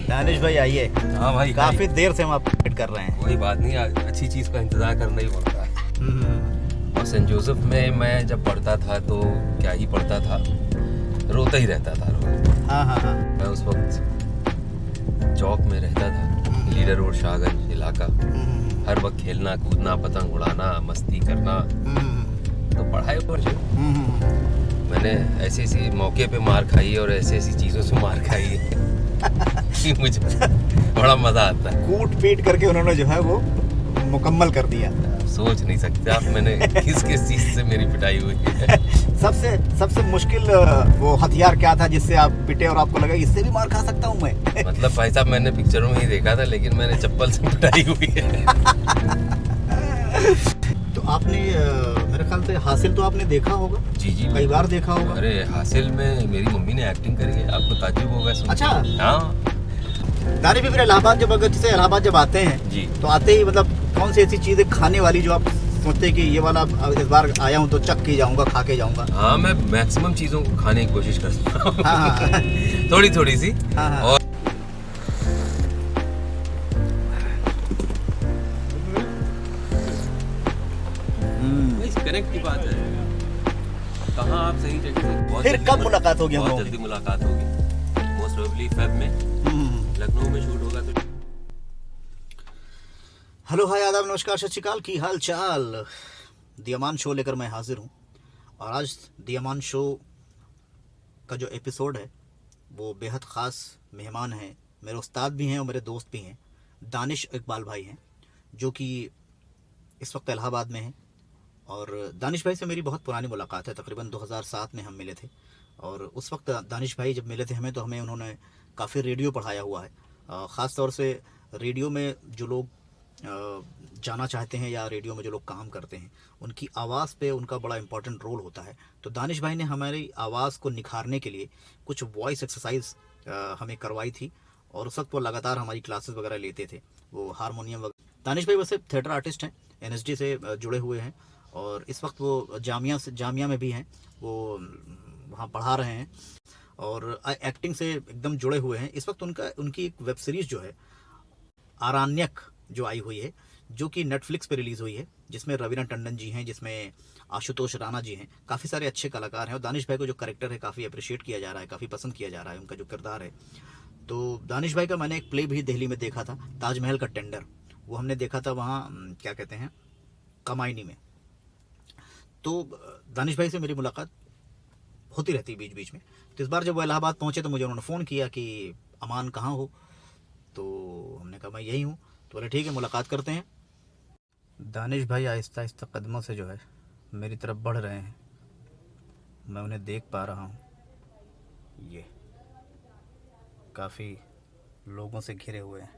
दानिश भाई आइए। हाँ भाई, काफी देर से हम आपको वेट कर रहे हैं। कोई बात नहीं, अच्छी चीज का इंतजार करना ही पड़ता है। और सेंट जोसेफ में मैं जब पढ़ता था तो क्या ही पढ़ता था, रोता ही रहता था रोज। हाँ हाँ हाँ। मैं उस वक्त चौक में रहता था, लीडर रोड शाहगंज इलाका। हर वक्त खेलना कूदना, पतंग उड़ाना, मस्ती करना, तो पढ़ाई पर जो मैंने ऐसे ऐसे मौके पे मार खाई और ऐसी ऐसी चीज़ों से मार खाई है कि मुझे बड़ा मज़ा आता है। कूट पीट करके उन्होंने जो है वो मुकम्मल कर दिया। सोच नहीं सकते आप मैंने किस किस चीज़ से मेरी पिटाई हुई है। सबसे मुश्किल वो हथियार क्या था जिससे आप पिटे और आपको लगा इससे भी मार खा सकता हूँ मैं? मतलब भाई साहब, मैंने पिक्चरों में ही देखा था, लेकिन मैंने चप्पल से पिटाई हुई है। तो आपने मेरे ख्याल से हासिल तो आपने देखा होगा। जी जी, कई बार देखा होगा। अरे हासिल में मेरी मम्मी ने एक्टिंग करी है, आपको ताज्जुब होगा सुन के। अच्छा। हाँ दानिश भाई, फिर इलाहाबाद जब अगर जैसे इलाहाबाद जब आते हैं जी, तो आते ही मतलब कौन सी ऐसी चीज़ें खाने वाली जो आप सोचते हैं कि ये वाला इस बार आया हूँ तो चख के जाऊँगा, खा के जाऊँगा? हाँ मैं मैक्सिमम चीज़ों को खाने की कोशिश करता हूँ। हाँ हाँ थोड़ी थोड़ी सी। हाँ हाँ। और कनेक्ट की बात है, कहाँ आप सही जगह से। बहुत फिर जल्दी कब मुलाकात होगी हम बहुत लोगों जल्दी मुलाकात होगी, मोस्ट प्रोबेबली फेब में लखनऊ में शूट होगा तो। हेलो हाय आदाब नमस्कार सत श्री अकाल, की हाल चाल। दियामान शो लेकर मैं हाजिर हूँ और आज दियामान शो का जो एपिसोड है वो बेहद ख़ास मेहमान हैं, मेरे उस्ताद भी हैं और मेरे दोस्त भी हैं। दानिश इकबाल भाई हैं जो कि इस वक्त इलाहाबाद में हैं। और दानिश भाई से मेरी बहुत पुरानी मुलाकात है, तकरीबन 2007 में हम मिले थे। और उस वक्त दानिश भाई जब मिले थे हमें, तो हमें उन्होंने काफ़ी रेडियो पढ़ाया हुआ है। ख़ास तौर से रेडियो में जो लोग जाना चाहते हैं या रेडियो में जो लोग काम करते हैं, उनकी आवाज़ पे उनका बड़ा इंपॉर्टेंट रोल होता है। तो दानिश भाई ने हमारी आवाज़ को निखारने के लिए कुछ वॉइस एक्सरसाइज हमें करवाई थी और उस वक्त वो लगातार हमारी क्लासेस वगैरह लेते थे, वो हारमोनियम वगैरह। दानिश भाई वैसे थिएटर आर्टिस्ट हैं, NSD से जुड़े हुए हैं और इस वक्त वो जामिया में भी हैं, वो वहाँ पढ़ा रहे हैं और एक्टिंग से एकदम जुड़े हुए हैं। इस वक्त उनकी एक वेब सीरीज़ जो है आरण्यक जो आई हुई है, जो कि नेटफ्लिक्स पे रिलीज़ हुई है, जिसमें रवीना टंडन जी हैं, जिसमें आशुतोष राणा जी हैं, काफ़ी सारे अच्छे कलाकार हैं। और दानिश भाई को जो कैरेक्टर है काफ़ी अप्रिशिएट किया जा रहा है, काफ़ी पसंद किया जा रहा है उनका जो किरदार है। तो दानिश भाई का मैंने एक प्ले भी दिल्ली में देखा था, ताजमहल का टेंडर, वो हमने देखा था वहाँ क्या कहते हैं, कमायनी में। तो दानिश भाई से मेरी मुलाकात होती रहती है बीच बीच में। तो इस बार जब वो इलाहाबाद पहुँचे तो मुझे उन्होंने फ़ोन किया कि अमान कहाँ हो, तो हमने कहा मैं यही हूँ। तो बोले ठीक है, मुलाकात करते हैं। दानिश भाई आहिस्ता आहिस्ता कदमों से जो है मेरी तरफ बढ़ रहे हैं, मैं उन्हें देख पा रहा हूँ। ये काफ़ी लोगों से घिरे हुए हैं।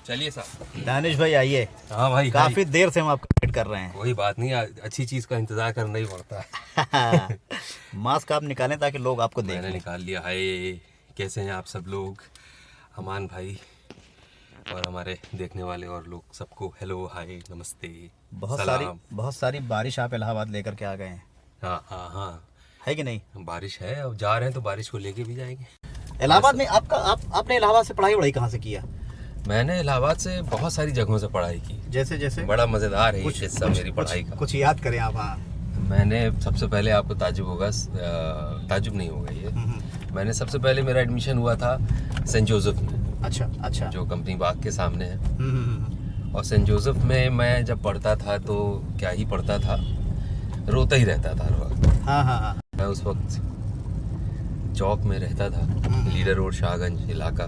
चलिए साहब। दानिश भाई आइए। हाँ भाई, काफ़ी देर से हम आपका वेट कर रहे हैं। कोई बात नहीं, अच्छी चीज का इंतजार करना ही पड़ता है। मास्क आप निकालें ताकि लोग आपको देखें। मैंने निकाल लिया। हाय, कैसे हैं आप सब लोग? अमान भाई और हमारे देखने वाले और लोग सबको हेलो, हाय, नमस्ते, सलाम। बहुत सारी बारिश आप इलाहाबाद लेकर के आ गए हैं। हाँ हाँ हाँ, है कि नहीं? बारिश है, अब जा रहे हैं तो बारिश को लेके भी जाएंगे। इलाहाबाद में आपने इलाहाबाद से पढ़ाई वढ़ाई कहाँ से किया? मैंने इलाहाबाद से बहुत सारी जगहों से पढ़ाई की। जैसे जैसे बड़ा मज़ेदार है ये किस्सा मेरी पढ़ाई का। कुछ याद करें आप। हाँ, मैंने सबसे पहले, आपको ताज्जुब होगा, ताज्जुब नहीं होगा ये, मैंने सबसे पहले मेरा एडमिशन हुआ था सेंट जोसेफ में। अच्छा, जो कंपनी बाग के सामने है। और सेंट जोसेफ में मैं जब पढ़ता था तो क्या ही पढ़ता था, रोता ही रहता था हर वक्त। हाँ। मैं उस वक्त चौक में रहता था, लीडर रोड शाहगंज इलाका।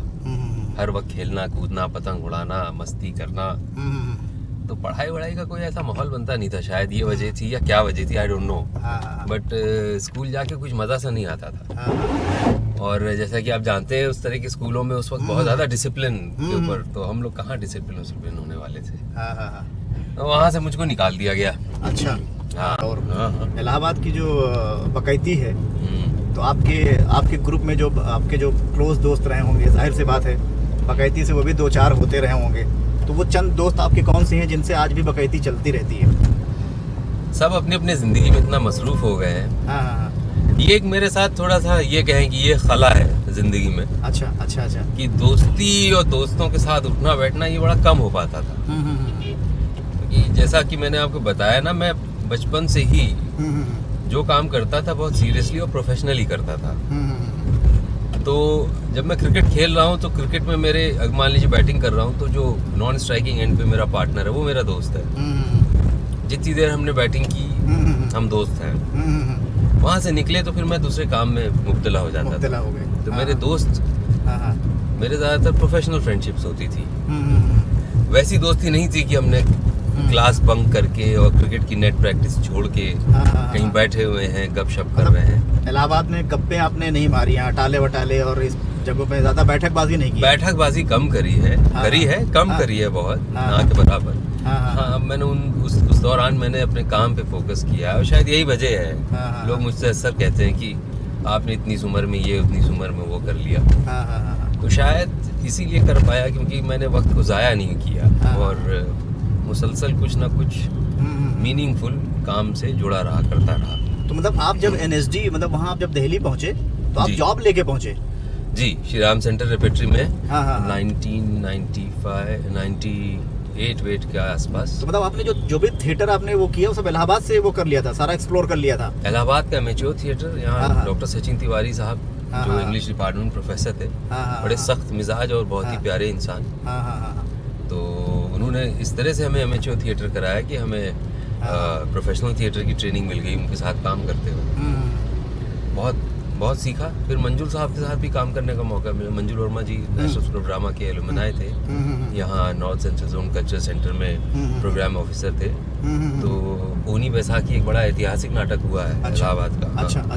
हर वक्त खेलना कूदना, पतंग उड़ाना, मस्ती करना, तो पढ़ाई वढ़ाई का कोई ऐसा माहौल बनता नहीं था। शायद ये वजह थी या क्या वजह थी, I don't know. But school जाके कुछ मज़ा सा नहीं आता था। और जैसा कि आप जानते हैं, उस तरह के स्कूलों में उस वक्त बहुत ज़्यादा डिसिप्लिन के ऊपर, तो हम लोग कहाँ डिसिप्लिन होने वाले थे। तो वहाँ से मुझको निकाल दिया गया। अच्छा। हाँ। और हाँ। इलाहाबाद की जो बकैती है, तो आपके ग्रुप में जो आपके जो क्लोज दोस्त रहे होंगे, जाहिर सी बात है बकैती से वो भी 2-4 होते रहे होंगे। तो वो चंद दोस्त आपके कौन से हैं जिनसे आज भी बकैती चलती रहती है? सब अपनी अपनी ज़िंदगी में इतना मसरूफ़ हो गए हैं। हाँ। ये एक मेरे साथ थोड़ा सा ये कहें कि ये खला है जिंदगी में, अच्छा अच्छा अच्छा। कि दोस्ती और दोस्तों के साथ उठना बैठना ये बड़ा कम हो पाता था। क्योंकि जैसा कि मैंने आपको बताया ना, मैं बचपन से ही जो काम करता था बहुत सीरियसली और प्रोफेशनली करता था। तो जब मैं क्रिकेट खेल रहा हूँ तो क्रिकेट में मेरे, मान लीजिए बैटिंग कर रहा हूँ तो जो नॉन स्ट्राइकिंग एंड पे मेरा पार्टनर है वो मेरा दोस्त है। जितनी देर हमने बैटिंग की हम दोस्त हैं। वहाँ से निकले तो फिर मैं दूसरे काम में मुब्तला हो जाता था। हो गए। तो मेरे दोस्त, मेरे ज़्यादातर प्रोफेशनल फ्रेंडशिप्स होती थी। वैसी दोस्ती नहीं थी कि हमने क्लास बंक करके और क्रिकेट की नेट प्रैक्टिस छोड़ के कहीं बैठे हुए हैं गपशप कर रहे हैं। इलाहाबाद में गप्पे आपने नहीं मारी हैं, टाले वटाले और इस जगहों पे ज्यादा बैठकबाजी नहीं की? बैठकबाजी कम करी है, कम करी है बहुत, ना के बराबर। हाँ, मैंने उस दौरान मैंने अपने काम पे फोकस किया है और शायद यही वजह है। लोग मुझसे अक्सर कहते हैं कि आपने इतनी उम्र में ये, उतनी उम्र में वो कर लिया। तो शायद इसीलिए कर पाया क्योंकि मैंने वक्त को ज़ाया नहीं किया और मुसलसल कुछ ना कुछ मीनिंगफुल काम से जुड़ा रहा, करता रहा। तो मतलब आप जब NSD, मतलब वहाँ आप जब दिल्ली पहुँचे तो आप जॉब लेके पहुँचे? जी, श्री राम सेंटर रेपेट्री में 1998 वेट के आसपास। तो मतलब आपने जो भी थिएटर आपने वो किया वो सब इलाहाबाद से वो कर लिया था, सारा एक्सप्लोर कर लिया था? इलाहाबाद का एमेच्योर थिएटर, यहाँ डॉक्टर सचिन तिवारी साहब जो इंग्लिश डिपार्टमेंट प्रोफेसर थे, बड़े सख्त मिजाज और बहुत ही प्यारे इंसान। तो उन्होंने इस तरह से हमें एमेच्योर थिएटर कराया कि हमें प्रोफेशनल थिएटर की ट्रेनिंग मिल गई उनके साथ काम करते हुए। बहुत सीखा। फिर मंजुल साहब के साथ भी काम करने का मौका मिला। मंजुल वर्मा जी नेशनल स्कूल ऑफ ड्रामा के एलुमनाई थे, यहाँ north central zone culture centre में प्रोग्राम ऑफिसर थे। तो ऊनी बैसाखी एक बड़ा ऐतिहासिक नाटक हुआ है इलाहाबाद का।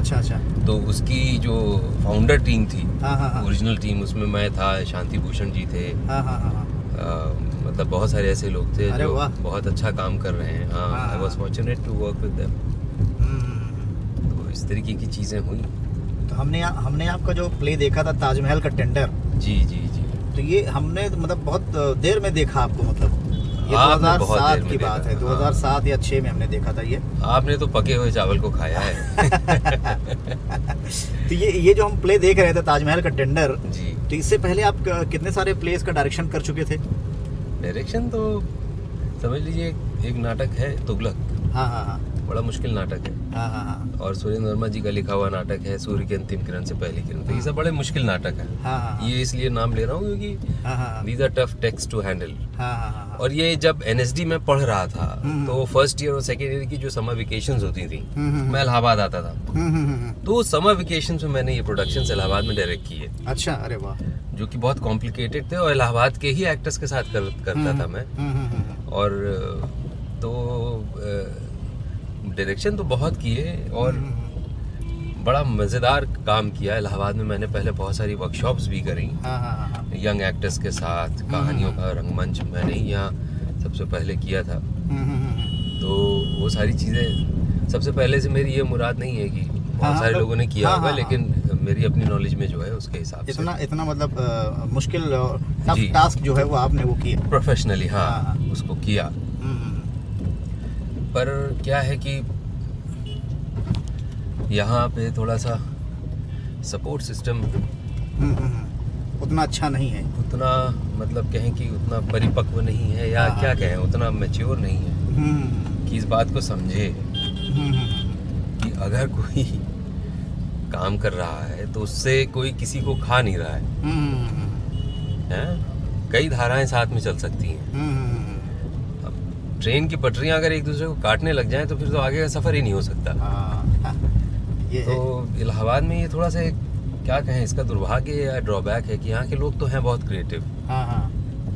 अच्छा। तो उसकी जो फाउंडर टीम थी, ओरिजिनल टीम, उसमें मैं था, शांति भूषण जी थे, मतलब बहुत सारे ऐसे लोग थे जो बहुत अच्छा काम कर रहे हैं। हाँ, I was fortunate to work with them. तो इस तरीके की चीज़ें हुई। तो हमने आपका जो प्ले देखा था ताजमहल का टेंडर। जी। तो ये हमने मतलब बहुत देर में देखा आपको, मतलब ये 2007 की बात है, 2007 या 6 में हमने देखा था ये। आपने तो पके हुए चावल को खाया है। तो ये जो हम प्ले देख रहे थे ताजमहल का टेंडर जी, तो इससे पहले आप कितने सारे प्लेस का डायरेक्शन कर चुके थे? डायरेक्शन तो समझ लीजिए एक नाटक है तुगलक। हाँ, बड़ा मुश्किल नाटक है। हाँ। और सुरेंद्र वर्मा जी का लिखा हुआ नाटक है सूर्य की अंतिम किरण से पहली किरण। तो ये सब बड़े मुश्किल नाटक है। हाँ। ये इसलिए नाम ले रहा हूँ क्योंकि these are tough texts to handle। और ये जब NSD में पढ़ रहा था तो फर्स्ट ईयर और सेकेंड ईयर की जो समर वेकेशंस होती थी, मैं इलाहाबाद आता था। तो समर वेकेशंस में मैंने ये प्रोडक्शन इलाहाबाद में डायरेक्ट किए। अच्छा, अरे वाह। जो कि बहुत कॉम्प्लिकेटेड थे और इलाहाबाद के ही एक्टर्स के साथ करता था मैं। और तो डायरेक्शन तो बहुत किए और बड़ा मज़ेदार काम किया। इलाहाबाद में मैंने पहले बहुत सारी वर्कशॉप्स भी करी यंग एक्टर्स के साथ। कहानियों का रंगमंच मैंने ही यहाँ सबसे पहले किया था। तो वो सारी चीज़ें, सबसे पहले से मेरी ये मुराद नहीं है कि बहुत सारे लोगों ने किया होगा, लेकिन मेरी अपनी नॉलेज में जो है उसके हिसाब से इतना मतलब मुश्किल टास्क जो है वो आपने वो किया प्रोफेशनली। हाँ, उसको किया। पर क्या है कि यहाँ पे थोड़ा सा सपोर्ट सिस्टम उतना अच्छा नहीं है, उतना मतलब कहें कि उतना परिपक्व नहीं है, या क्या कहें, उतना मैच्योर नहीं है कि इस बात को समझे कि अगर कोई काम कर रहा है तो उससे कोई किसी को खा नहीं रहा है। कई धाराएं साथ में चल सकती हैं। ट्रेन की पटरियां अगर एक दूसरे को काटने लग जाएं तो फिर तो आगे का सफर ही नहीं हो सकता। तो इलाहाबाद में ये थोड़ा सा क्या कहें, इसका दुर्भाग्य या ड्रॉबैक है कि यहाँ के लोग तो हैं बहुत क्रिएटिव,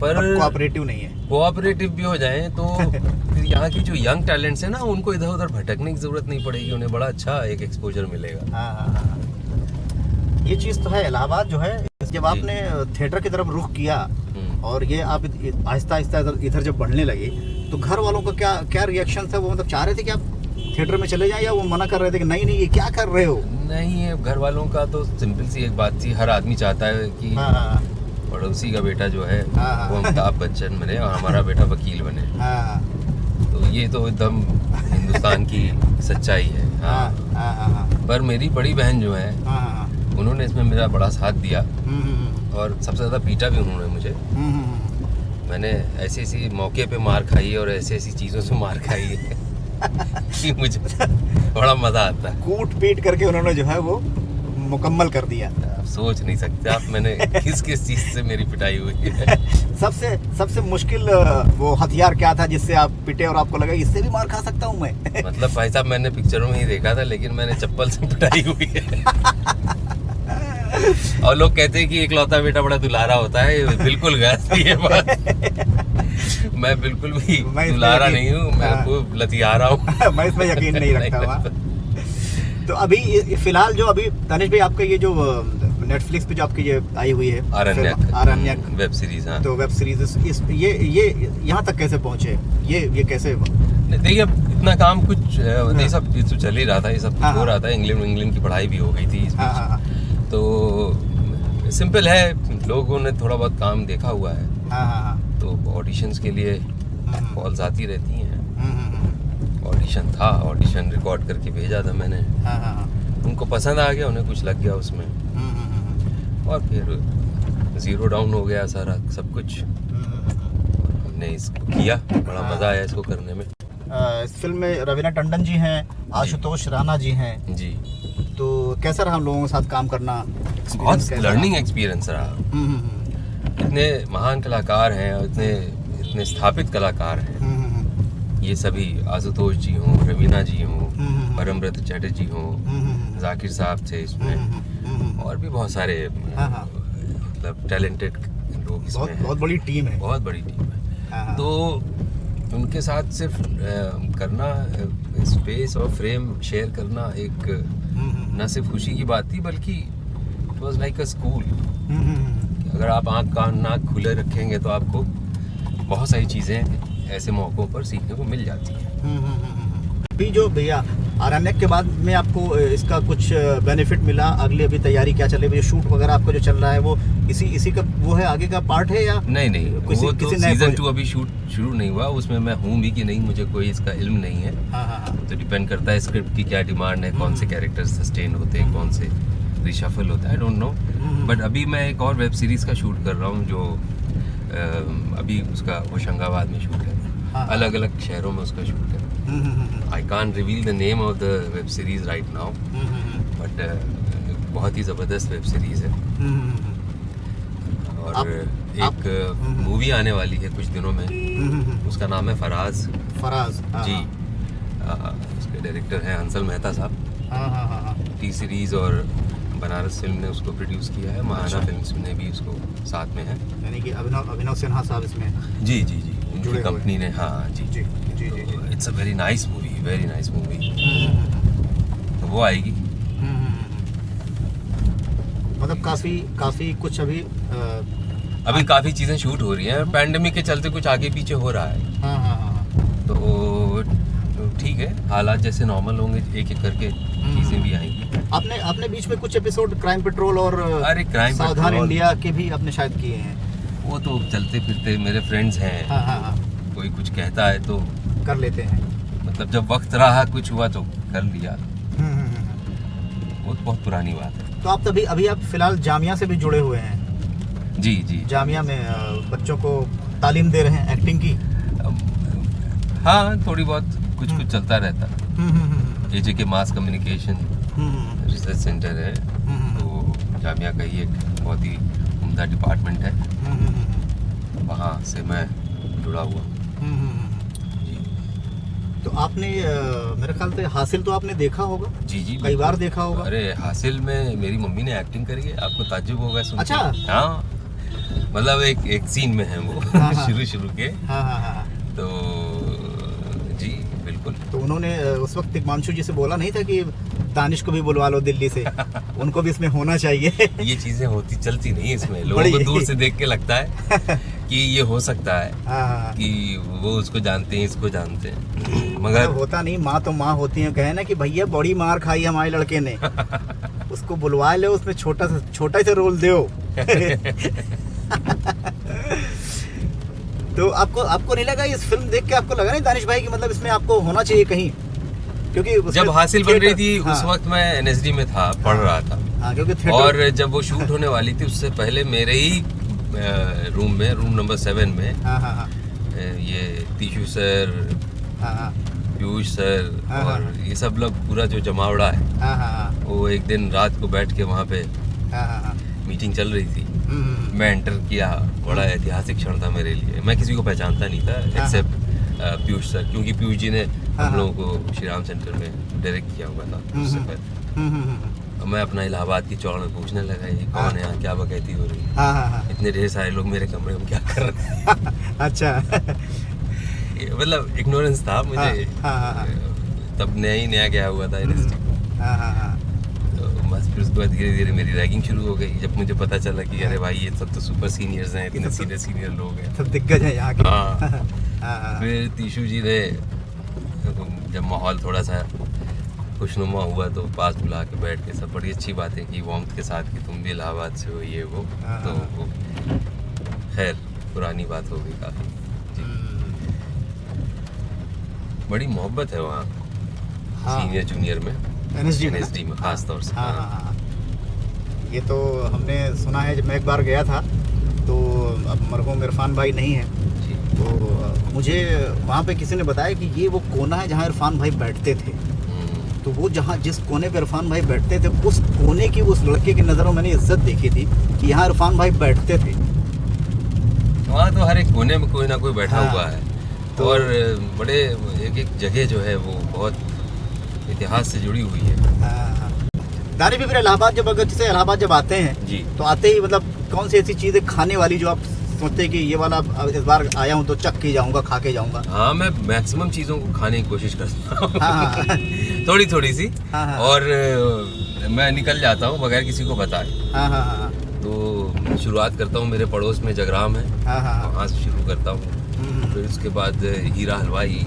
पर कोऑपरेटिव नहीं है। कोऑपरेटिव भी हो जाएं तो फिर यहाँ की जो यंग टैलेंट्स हैं ना, उनको इधर उधर भटकने की जरूरत नहीं पड़ेगी, उन्हें बड़ा अच्छा एक एक्सपोजर मिलेगा। ये चीज़ तो है। इलाहाबाद जो है, जब आपने थिएटर की तरफ रुख किया और ये आप आहिस्ता आहिस्ता इधर जब बढ़ने लगे तो घर वालों का क्या रिएक्शन था? वो मतलब चाह रहे थे कि आप थिएटर में चले जाएं, या वो मना कर रहे थे कि नहीं ये क्या कर रहे हो? नहीं, घर वालों का तो सिंपल सी एक बात थी, हर आदमी चाहता है कि पड़ोसी का बेटा जो है वो अमिताभ बच्चन बने और हमारा बेटा वकील बने। तो ये तो एकदम हिंदुस्तान की सच्चाई है। हाँ हाँ। हाँ हाँ हाँ पर मेरी बड़ी बहन जो है हाँ हाँ उन्होंने इसमें मेरा बड़ा साथ दिया हम्म, और सबसे ज़्यादा पीटा भी उन्होंने मुझे। मैंने ऐसी ऐसी मौके पे मार खाई है और ऐसी ऐसी चीज़ों से मार खाई है कि मुझे बड़ा मज़ा आता है। कूट पीट करके उन्होंने जो है वो मुकम्मल कर दिया। आप सोच नहीं सकते आप मैंने किस किस चीज़ से मेरी पिटाई हुई है। सबसे सबसे मुश्किल वो हथियार क्या था जिससे आप पिटे और आपको लगा इससे भी मार खा सकता हूँ मैं? मतलब भाई साहब मैंने पिक्चरों में ही देखा था, लेकिन मैंने चप्पल से पिटाई हुई है। और लोग कहते हैं कि इकलौता बेटा बड़ा दुलारा होता है, ये बिल्कुल गलत है ये बात। मैं बिल्कुल भी दुलारा नहीं हूँ, मैं खूब लतियारा हूँ। मैं इसमें यकीन नहीं रखता हुआ। तो अभी फिलहाल जो अभी दानिश भाई आपका ये जो नेटफ्लिक्स पे जो आपकी ये आई हुई है आरण्यक वेब सीरीज। हाँ, तो वेब सीरीज ये यहाँ तक कैसे पहुँचे? ये कैसे? देखिए इतना काम कुछ ये सब तो चल ही रहा था, ये सब कुछ हाँ, हो रहा था। इंग्लैंड की पढ़ाई भी हो गई थी इस हाँ बीच। हाँ तो सिंपल है, लोगों ने थोड़ा बहुत काम देखा हुआ है, हाँ हाँ तो ऑडिशंस के लिए कॉल्स आती रहती हैं। हाँ ऑडिशन था, ऑडिशन रिकॉर्ड करके भेजा था मैंने, हाँ हाँ उनको पसंद आ गया, उन्हें कुछ लग गया उसमें, और फिर ज़ीरो डाउन हो गया सारा सब कुछ। हमने इसको किया, बड़ा मज़ा आया इसको करने में। इस फिल्म में रवीना टंडन जी हैं, आशुतोष राणा जी हैं, जी, तो कैसा रहा हम लोगों के साथ काम करना? बहुत लर्निंग एक्सपीरियंस रहा। इतने महान कलाकार हैं और इतने स्थापित कलाकार हैं, ये सभी आशुतोष जी हों, रवीना जी हों, परमव्रत चटर्जी हों, जाकिर साहब थे इसमें, और भी बहुत सारे मतलब टैलेंटेड लोग इसमें हैं। बहुत बड़ी टीम है। बहुत बड़ी टीम है। तो उनके साथ सिर्फ करना, स्पेस और फ्रेम शेयर करना एक न सिर्फ खुशी की बात थी, बल्कि it was like a school. अगर आप आँख कान नाक खुले रखेंगे तो आपको बहुत सारी चीज़ें ऐसे मौक़ों पर सीखने को मिल जाती है। अभी जो भैया आरण्यक के बाद में आपको इसका कुछ बेनिफिट मिला? अगली अभी तैयारी क्या चल रही है? शूट वगैरह आपका जो चल रहा है वो इसी का वो है, आगे का पार्ट है या नहीं? वो तो सीजन 2 अभी शूट शुरू नहीं हुआ, उसमें मैं हूँ भी कि नहीं मुझे कोई इसका इल्म नहीं है। तो डिपेंड करता है स्क्रिप्ट की क्या डिमांड है, कौन से कैरेक्टर सस्टेन होते हैं, कौन से रिशफल होता है, आई डोंट नो। बट अभी मैं एक और वेब सीरीज़ का शूट कर रहा हूँ जो अभी उसका होशंगाबाद में शूट है, अलग अलग शहरों में उसका शूट है। I can't reveal the name of the web series right now, but बहुत ही ज़बरदस्त वेब सीरीज़ है। और एक मूवी आने वाली है कुछ दिनों में, उसका नाम है फराज जी। उसके डायरेक्टर हैं हंसल मेहता साहब। टी सीरीज़ और बनारस फिल्म ने उसको प्रोड्यूस किया है, महाना फिल्म्स ने भी उसको साथ में है, यानी कि अभिनव सिन्हा साहब इसमें। जी उनकी कंपनी ने। हाँ जी। It's a very nice movie, तो वो आएगी। मतलब काफ़ी कुछ अभी काफ़ी चीज़ें शूट हो रही हैं, पैंडेमिक के चलते कुछ आगे पीछे हो रहा है। तो ठीक है, हालात जैसे नॉर्मल होंगे एक एक करके चीज़ें भी आएंगी। आपने बीच में कुछ एपिसोड क्राइम पेट्रोल और क्राइम सावधान इंडिया के भी आपने शायद किए हैं। वो तो चलते फिरते मेरे फ्रेंड्स हैं। कोई कुछ कहता है तो कर लेते हैं, मतलब जब वक्त रहा कुछ हुआ तो कर लिया। वो तो बहुत पुरानी बात है। तो आप अभी आप फिलहाल जामिया से भी जुड़े हुए हैं? जी जामिया में बच्चों को तालीम दे रहे हैं एक्टिंग की? हाँ, थोड़ी बहुत कुछ चलता रहता है। AJK mass communication research centre है, तो जामिया का ही एक बहुत ही उम्दा डिपार्टमेंट है, वहाँ से मैं जुड़ा हुआ। तो आपने मेरे ख्याल से हासिल तो आपने देखा होगा? जी कई बार देखा होगा। अरे हासिल में मेरी मम्मी ने एक्टिंग करी है, आपको ताज्जुब होगा सुन के। अच्छा। हाँ, मतलब एक सीन में है वो शुरू के। तो जी बिल्कुल। तो उन्होंने उस वक्त तिग्मांशु जी से बोला नहीं था कि दानिश को भी बुलवा लो दिल्ली से, उनको भी इसमें होना चाहिए? ये चीजें चलती नहीं इसमें, लोगों को दूर से देख के लगता है कि ये हो सकता है कि वो उसको जानते हैं, इसको जानते हैं, मगर होता नहीं। माँ तो माँ होती है, कहे ना कि भैया बड़ी मार खाई हमारे लड़के ने, उसको बुलवा लो, उसमें छोटा सा रोल दो। तो आपको नहीं लगा इस फिल्म देख के, आपको लगा नहीं दानिश भाई कि मतलब इसमें आपको होना चाहिए कहीं? क्योंकि उसमें जब हासिल बन रही थी हाँ, उस वक्त मैं एनएसडी में था, पढ़ रहा था। हाँ, क्योंकि थिएटर और जब वो शूट होने वाली थी उससे पहले मेरे ही रूम में, रूम नंबर 7 में हाँ हाँ हाँ ये तीशु सर, हाँ हाँ पीयूष सर हाँ, और हाँ। ये सब लोग, पूरा जो जमावड़ा है, हाँ हाँ हाँ वो एक दिन रात को बैठ के वहाँ पे हाँ हाँ हाँ मीटिंग चल रही थी। हम्म, मैं एंटर किया, बड़ा ऐतिहासिक क्षण था मेरे लिए। मैं किसी को पहचानता नहीं था हाँ। एक्सेप्ट पीयूष सर, क्योंकि पीयूष जी ने हाँ, हम लोगों को श्री राम सेंटर में डायरेक्ट किया हुआ था उससे पहले। और मैं अपना इलाहाबाद की चौड़ में पूछने लगा, ये कौन है यहाँ, क्या बकैती हो रही है, हाँ हाँ हाँ इतने ढेर सारे लोग मेरे कमरे में क्या कर रहे हैं। अच्छा ये मतलब इग्नोरेंस था मुझे। हाँ, हाँ, हाँ। तब नया ही नया गया हुआ था यूनिवर्सिटी को। हाँ हाँ हाँ तो बस फिर उसके बाद धीरे धीरे मेरी रैगिंग शुरू हो गई, जब मुझे पता चला कि अरे भाई ये सब तो सुपर सीनियर्स हैं, इतने सीनियर लोग हैं। सब दिग्गज है यहाँ के। हाँ। हाँ हाँ फिर तीशु जी ने, जब माहौल थोड़ा सा खुशनुमा हुआ तो पास बुला के बैठ के सब बड़ी अच्छी बातें की वार्मथ के साथ कि तुम भी इलाहाबाद से हो, ये वो। हाँ, तो हाँ। वो खैर पुरानी बात हो गई काफ़ी जी। बड़ी मोहब्बत है वहाँ हाँ। सीनियर जूनियर में, एनएसडी एनएसडी में खास तौर से। हाँ हाँ हाँ ये तो हमने सुना है। जब मैं एक बार गया था तो अब मरहूम इरफान भाई नहीं है, जी। तो मुझे वहाँ पे किसी ने बताया कि ये वो कोना है जहाँ इरफान भाई बैठते थे। तो वो जहाँ जिस कोने पे इरफान भाई बैठते थे, उस कोने की उस लड़के की नज़रों मैंने इज्जत देखी थी कि यहाँ इरफान भाई बैठते थे। वहाँ तो हर एक कोने में कोई ना कोई बैठा हाँ। हुआ है। तो- और बड़े एक एक जगह जो है वो बहुत इतिहास से जुड़ी हुई है। दानिश भी फिर इलाहाबाद जब, अगर जैसे इलाहाबाद जब आते हैं जी। तो आते ही मतलब कौन सी ऐसी चीज़ें खाने वाली जो आप सोचते हैं कि ये वाला अब इस बार आया हूँ तो चख के जाऊँगा, खा के जाऊँगा? हाँ, मैं मैक्सिमम चीज़ों को खाने की कोशिश करता हूँ। हाँ, हाँ। थोड़ी थोड़ी सी। हाँ, हाँ। और मैं निकल जाता हूँ बगैर किसी को बताए। हाँ हाँ हाँ तो शुरुआत करता हूँ, मेरे पड़ोस में जगराम है, हाँ हाँ वहाँ से शुरू करता हूँ। फिर उसके बाद हीरा हलवाई।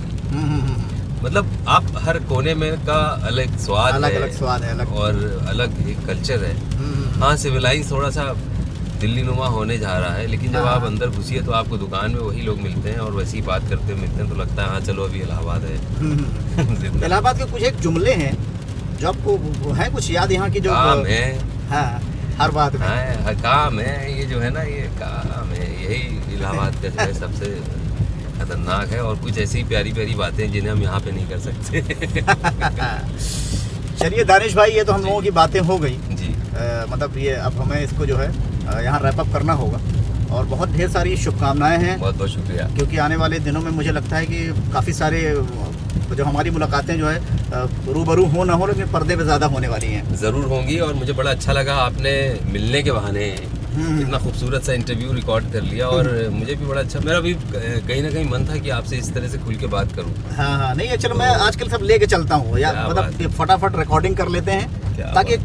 मतलब आप हर कोने में का अलग स्वाद अलग है, अलग स्वाद है, अलग। और अलग एक कल्चर है। हाँ, सिविलाइज थोड़ा सा दिल्ली नुमा होने जा रहा है, लेकिन जब हाँ। आप अंदर घुसिए तो आपको दुकान में वही लोग मिलते हैं और वैसी बात करते हुए मिलते हैं, तो लगता है हाँ चलो अभी इलाहाबाद है। जिंदा इलाहाबाद के कुछ एक जुमले हैं जो आपको वो है कुछ याद यहाँ की जो? काम है। हाँ, हर बात में। हाँ, काम है, ये जो है ना, ये काम है, यही इलाहाबाद का जो है सबसे खतरनाक है। और कुछ ऐसी प्यारी प्यारी बातें जिन्हें हम यहाँ पे नहीं कर सकते। चलिए दानिश भाई, ये तो हम लोगों की बातें हो गई। जी। मतलब ये अब हमें इसको जो है यहाँ रैप अप करना होगा, और बहुत ढेर सारी शुभकामनाएं हैं, बहुत बहुत शुक्रिया। क्योंकि आने वाले दिनों में मुझे लगता है कि काफ़ी सारे जो हमारी मुलाकातें जो है रूबरू हो ना हो, लेकिन पर्दे पे ज़्यादा होने वाली हैं। ज़रूर होंगी। और मुझे बड़ा अच्छा लगा आपने मिलने के बहाने इतना खूबसूरत सा इंटरव्यू रिकॉर्ड कर लिया, और मुझे भी बड़ा अच्छा, मेरा भी कहीं ना कहीं मन था कि आपसे इस तरह से खुल के बात करूं। हाँ हाँ, नहीं चलो, मैं आजकल सब लेके चलता हूँ यार, क्या मतलब बात ये फटाफट रिकॉर्डिंग कर लेते हैं, क्या ताकि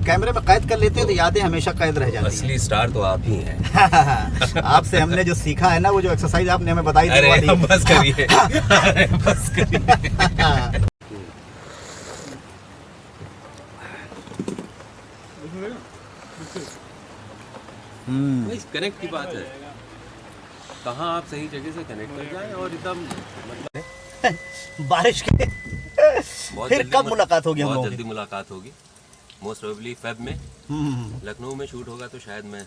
कैमरे में कैद कर लेते हैं तो यादें हमेशा कैद रह जाती असली स्टार तो आप ही हैं। हैं। आपसे हमने जो सीखा है ना, वो जो एक्सरसाइज आपने हमें बताई थी, अरे वो वाली। हम बस करिए। अरे बस करिए। कनेक्ट की बात है, कहाँ आप सही जगह से कनेक्ट कर जाएं, और एकदम मतलब बारिश के बहुत फिर जल्दी कब मुलाकात होगी हम बहुत लोगों जल्दी की? मुलाकात होगी, मोस्ट प्रोबेबली फेब में। लखनऊ में शूट होगा तो शायद मैं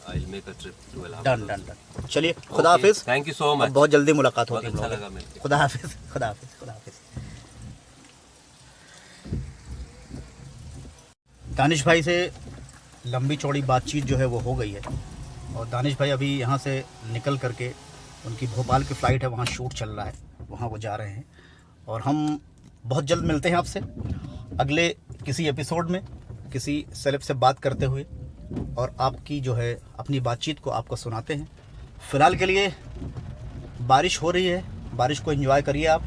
I'll make a trip to Allahabad. Done done done. चलिए, खुदा हाफिज। Thank you so much. बहुत जल्दी मुलाकात बहुत होगी हम अच्छा लोगों लगा की। मिलके। खुदा हाफिज, खुदा हाफिज, खुदा हाफिज। दानिश भाई से लंबी चौड़ी बातचीत जो है वो हो गई है, और दानिश भाई अभी यहाँ से निकल करके उनकी भोपाल की फ़्लाइट है, वहाँ शूट चल रहा है, वहाँ वो जा रहे हैं, और हम बहुत जल्द मिलते हैं आपसे अगले किसी एपिसोड में, किसी सेलेब से बात करते हुए, और आपकी जो है अपनी बातचीत को आपको सुनाते हैं। फ़िलहाल के लिए बारिश हो रही है, बारिश को एंजॉय करिए आप,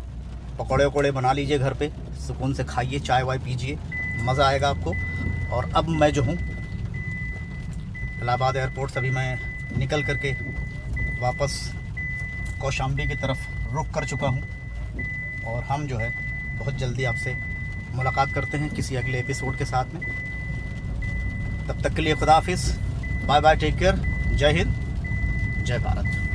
पकौड़े वकौड़े बना लीजिए घर पे, सुकून से खाइए, चाय वाय पीजिए, मज़ा आएगा आपको। और अब मैं जो हूँ इलाहाबाद एयरपोर्ट से अभी मैं निकल करके वापस कौशाम्बी की तरफ रुख कर चुका हूँ, और हम जो है बहुत जल्दी आपसे मुलाकात करते हैं किसी अगले एपिसोड के साथ में। तब तक के लिए खुदा हाफिज़, बाय बाय, टेक केयर, जय हिंद, जय भारत।